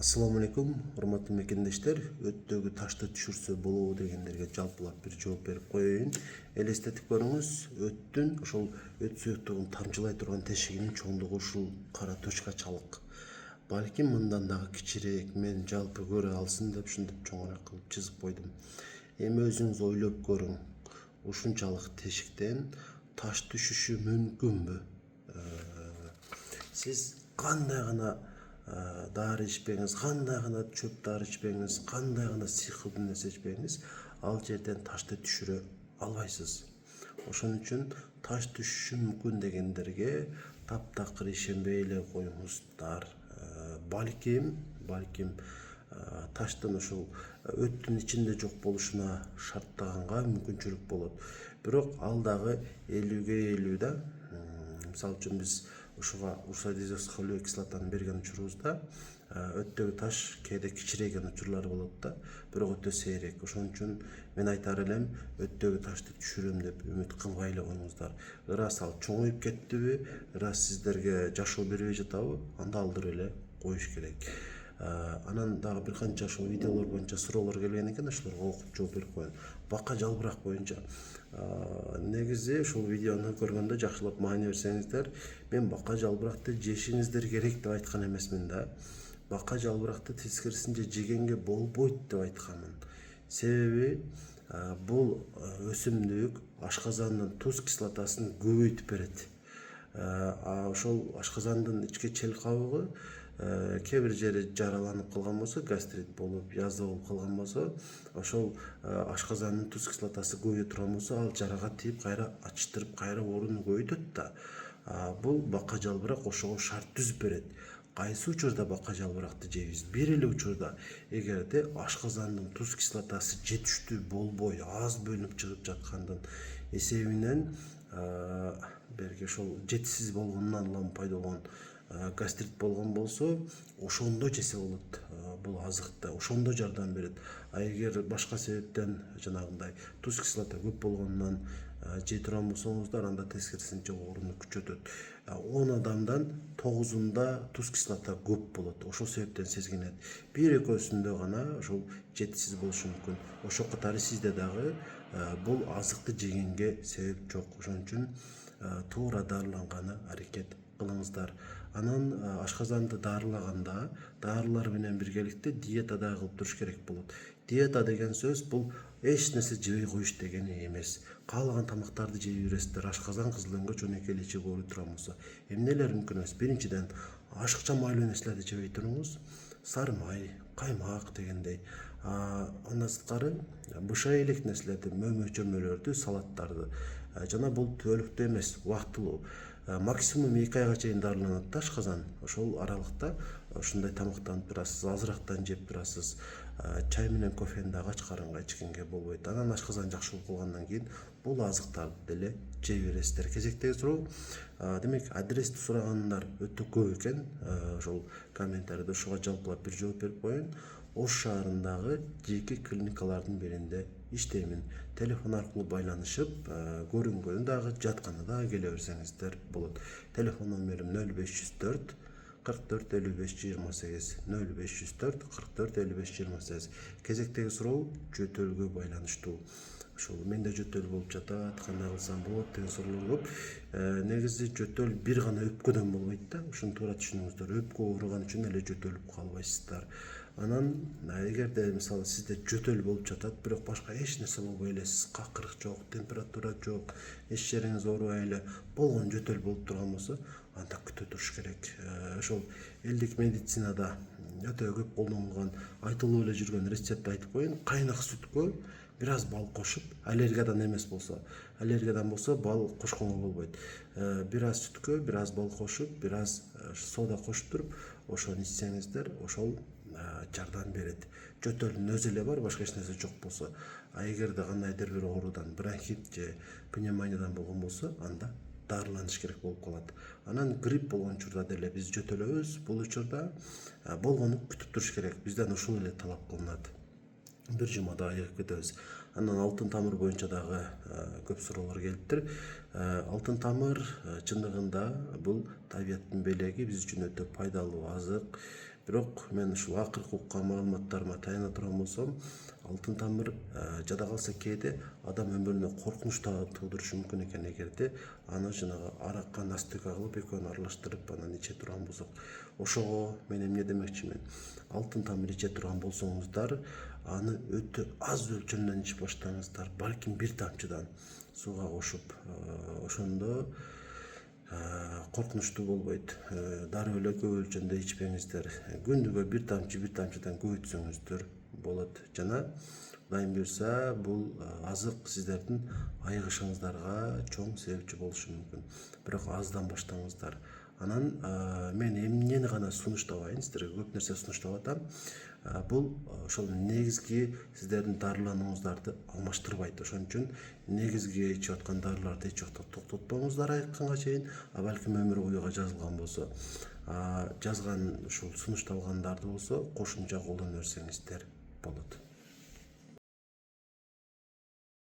Ассаламу алейкум, урматтуу мекендештер. Өттөгү ташты түшүрсө болобу дегендерге жалпылап бир жооп берип коеюн. Элестетип көрүңүз, өттүн ошол өт суюктугун тамчылай турган тешигинин чоңдугу ушул кара точкачалык. Балким мындан дагы кичирээк, мен жалпы көрө алсын деп ушинтип чоңураак кылып чызып койдум. Эми өзүңүз ойлоп көрүң, ушунчалык тешиктен таш түшүшү мүмкүнбү? Сиз кандай гана дары ичпеңиз, кандай гана чөп дары ичпеңиз, кандай гана сыйкылдуу нерсе ичпеңиз, ал жерден ташты түшүрө албайсыз. Ошон үчүн таш түшүшү мүмкүн дегендерге таптакыр ишенбей эле коюңуздар. Балким таштын ушул өттүн ичинде жок болушуна шарттаганга мүмкүнчүлүк болот. Бирок ал дагы 50-50 да. Мисалы үчүн биз ушуга урсодизосхолио кислотаны берген учурубузда өттөгү таш кээде кичирейген учурлары болот да, бирок өтө сейрек. Ошон үчүн мен айтар элем, өттөгү ташты түшүрөм деп үмүт кылбай эле коюңуздар. Ырас ал чоңоюп кеттиби, ырас сиздерге жашоо бербей жатабы, анда алдырып эле коюш керек. Анан дагы бир канча ошол видеолор боюнча суроолор келген экен, ошолорго окуп жооп берип коеюн. Бака жалбырак боюнча негизи ушул видеону көргөндө жакшылап маани берсеңиздер, мен бака жалбыракты жешиңиздер керек деп айткан эмесмин да. Бака жалбыракты тескерисинче жегенге болбойт деп айтканмын. Себеби бул өсүмдүк ашказандын туз кислотасын көбөйтүп берет. Ошол ашказандын ички чел кабыгы кээ бир жери жараланып калган болсо, гастрит болуп, язва болуп калган болсо, ошол ашказандын туз кислотасы көбөйө турган болсо, ал жарага тийип кайра ачтырып, кайра ооруну көбөйтөт да. Бул бака жалбырак ошого шарт түзүп берет. Кайсы учурда бака жалбыракты жейбиз? Бир эле учурда, эгерде ашказандын туз кислотасы жетиштүү болбой, аз бөлүнүп чыгып жаткандын эсебинен, берги ошол жетишсиз болгондон улам пайда болгон гастрит болгон болсо, ошондо жесе болот бул азыкты, ошондо жардам берет. Эгер башка себептен, жанагындай туз кислота көп болгондон жей турган болсоңуздар, анда тескерисинче ооруну күчөтөт. 10 адамдан 9-унда туз кислота көп болот. Ошол себептен сезгенет. Бир экөөсүндө гана ошол жетишсиз болушу мүмкүн. Ошол катары сизде дагы бул азыкты жегенге себеп жок. Ошон үчүн туура дарыланганга аракет кылыңыздар. Анан ашказанды дарылаганда дарылар менен биргеликте диета да кылып туруш керек болот. Диета деген сөз бул эч нерсе жебей коюш дегени эмес. Каалаган тамактарды жей бересиздер. Ашказан кызыл өңгө чөнөкөй эле жеп ооруй турган болсо, эмнелер мүмкүн эмес? Биринчиден, ашыкча майлуу нерселерди жебей туруңуз. Сары май, каймак дегендей. Андан сырткары бышай элек нерселерди, мөмө-чөмөлөрдү, салаттарды жана бул түбөлүктүү эмес, убактылуу. Максимум 2 айга чейин дарыланат да ашказан. Ошол аралыкта ушундай тамактанып турасыз, азырактан жеп турасыз. Чай менен кофени дагы ач карынга ичкенге болбойт. Анан ашказан жакшы болуп калгандан кийин бул азыктарды деле жей бересиздер. Кезектеги суроо, демек адрести сурагандар өтө көп экен. Ошол комментарийде ушуга жалпылап бир жооп берип коеюн. Ош шаарындагы жеке клиникалардын биринде иштеймин. Телефон аркылуу байланышып, көрүнгөнү дагы, жатканы дагы келе берсеңиздер болот. Телефон номерим 0504 44 55 28, 0504 44 55 28. Кезектеги суроо жөтөлгө байланыштуу. Ошол менде жөтөл болуп жатат, кандай кылсам болот деген суроолор көп. Негизи жөтөл бир гана өпкөдөн болбойт да. Ушуну туура түшүнүңүздөр. Өпкө ооруган үчүн эле жөтөлүп калбайсыздар. Анан эгерде мисалы сизде жөтөл болуп жатат, бирок башка эч нерсе болбой элесиз, какырык жок, температура жок, эч жериңиз оорубай эле болгон жөтөл болуп турган болсо, анда күтө туруш керек. Ошол элдик медицинада өтө көп колдонулган, айтылып эле жүргөн рецептти айтып коеюн. Кайнак сүткө бир аз бал кошуп, аллергиядан эмес болсо, аллергиядан болсо бал кошконго болбойт. Бир аз сүткө бир аз бал кошуп, бир аз сода кошуп туруп, ошону ичсеңиздер, ошол жардам берет. Жөтөлдүн өзү эле бар, башка эч нерсе жок болсо. Эгерде кандайдыр бир оорудан, бронхит же пневмониядан болгон болсо, анда дарыланыш керек болуп калат. Анан грипп болгон учурда деле биз жөтөлөбүз. Бул учурда болгону күтүп туруш керек. Бизден ушул эле талап кылынат. Бир жумада айыгып кетебиз. Анан алтын тамыр боюнча дагы көп суроолор келиптир. Алтын тамыр чындыгында бул табияттын белеги, биз үчүн өтө пайдалуу азык. Бирок мен ушул акыркы уккан маалыматтарыма таяна турган болсом, алтын тамыр жада калса кээде адам өмүрүнө коркунуч да туудурушу мүмкүн экен эгерде аны жанагы аракка настойка кылып экөөнү аралаштырып анан иче турган болсок. Ошого мен эмне демекчимин? Алтын тамыр иче турган болсоңуздар, аны өтө аз өлчөмдөн ичип баштаңыздар, балким бир тамчыдан сууга кошуп, ошондо коркунучтуу болбойт. Дароо эле көп өлчөмдө ичпеңиздер. Күнүгө бир тамчыдан көп ичсеңиздер болот. Жана Кудайым буйрса, бул азык сиздердин айыгышыңыздарга чоң себепчи болушу мүмкүн. Бирок аздан баштаңыздар. Анан мен эмнени гана сунуштабайын, сиздерге көп нерсе сунуштап атам. Бул ошол негизги сиздердин дарыланууңуздарды алмаштырбайт. Ошон үчүн негизги ичип аткан дарыларды эч убакта токтотпоңуздар айыкканга чейин, балким өмүр боюга жазылган болсо. Жазган ушул сунушталгандарды болсо кошумча колдоно берсеңиздер болот.